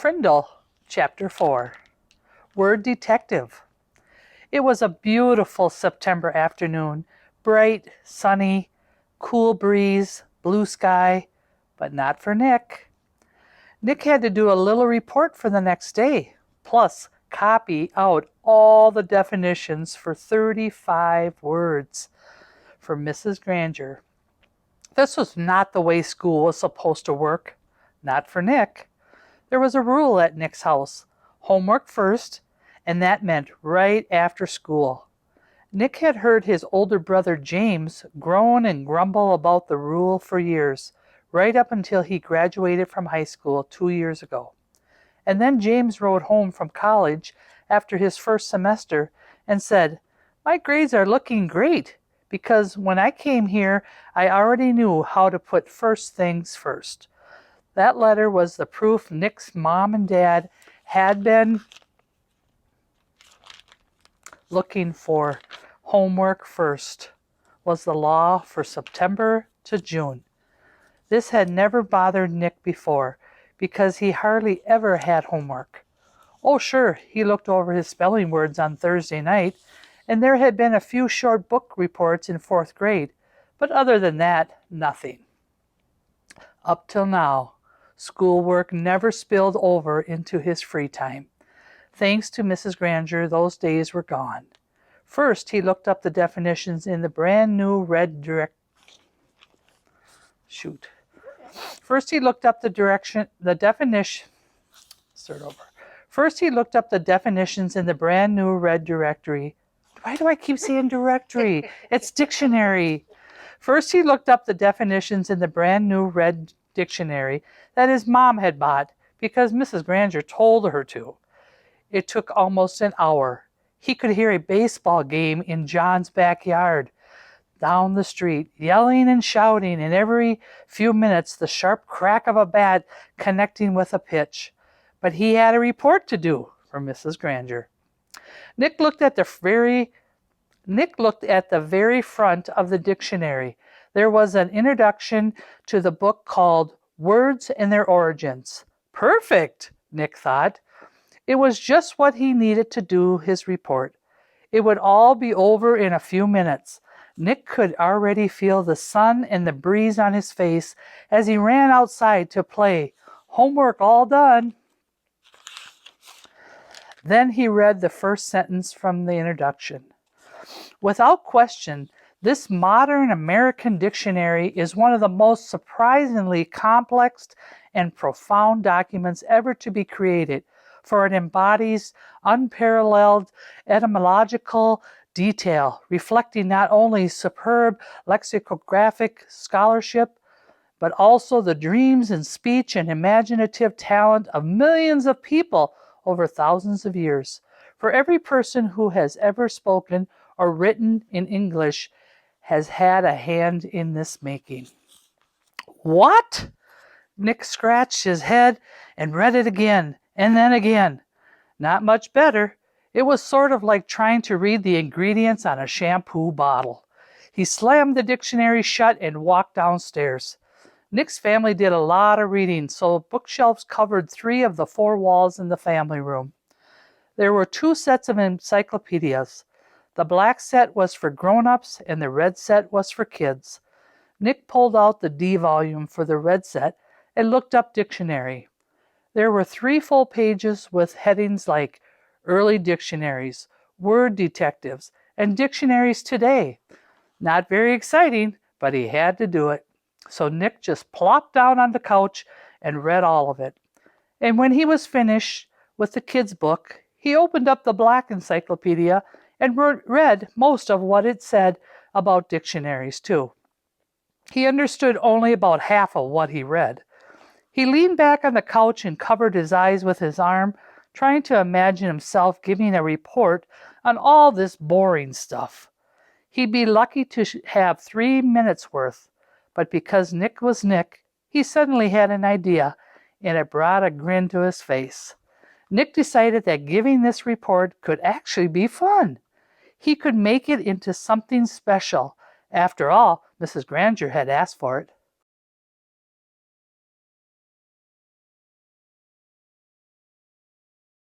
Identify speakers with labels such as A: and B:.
A: Frindle, Chapter 4. Word Detective. It was a beautiful September afternoon, bright, sunny, cool breeze, blue sky, but not for Nick. Nick had to do a little report for the next day, plus copy out all the definitions for 35 words for Mrs. Granger. This was not the way school was supposed to work, not for Nick. There was a rule at Nick's house, homework first, and that meant right after school. Nick had heard his older brother James groan and grumble about the rule for years, right up until he graduated from high school 2 years ago. And then James rode home from college after his first semester and said, "My grades are looking great, because when I came here, I already knew how to put first things first." That letter was the proof Nick's mom and dad had been looking for. Homework first was the law for September to June. This had never bothered Nick before, because he hardly ever had homework. Oh, sure, he looked over his spelling words on Thursday night, and there had been a few short book reports in 4th grade, but other than that, nothing. Up till now, schoolwork never spilled over into his free time. Thanks to Mrs. Granger, those days were gone. First, he looked up the definitions in the brand new red First, he looked up the definitions in the brand new red directory. Why do I keep saying directory? It's dictionary. First, he looked up the definitions in the brand new red dictionary that his mom had bought because Mrs. Granger told her to. It took almost an hour. He could hear a baseball game in John's backyard down the street, yelling and shouting, and every few minutes the sharp crack of a bat connecting with a pitch. But he had a report to do for Mrs. Granger. Nick looked at the very front of the dictionary. There was an introduction to the book called Words and Their Origins. Perfect, Nick thought. It was just what he needed to do his report. It would all be over in a few minutes. Nick could already feel the sun and the breeze on his face as he ran outside to play. Homework all done. Then he read the first sentence from the introduction. Without question, this modern American dictionary is one of the most surprisingly complex and profound documents ever to be created, for it embodies unparalleled etymological detail, reflecting not only superb lexicographic scholarship, but also the dreams and speech and imaginative talent of millions of people over thousands of years. For every person who has ever spoken or written in English has had a hand in this making. What? Nick scratched his head and read it again, and then again. Not much better. It was sort of like trying to read the ingredients on a shampoo bottle. He slammed the dictionary shut and walked downstairs. Nick's family did a lot of reading, so bookshelves covered 3 of the 4 walls in the family room. There were 2 sets of encyclopedias. The black set was for grown-ups and the red set was for kids. Nick pulled out the D volume for the red set and looked up dictionary. There were 3 full pages with headings like Early Dictionaries, Word Detectives, and Dictionaries Today. Not very exciting, but he had to do it. So Nick just plopped down on the couch and read all of it. And when he was finished with the kids' book, he opened up the black encyclopedia and read most of what it said about dictionaries, too. He understood only about half of what he read. He leaned back on the couch and covered his eyes with his arm, trying to imagine himself giving a report on all this boring stuff. He'd be lucky to have 3 minutes worth, but because Nick was Nick, he suddenly had an idea, and it brought a grin to his face. Nick decided that giving this report could actually be fun. He could make it into something special. After all, Mrs. Granger had asked for it.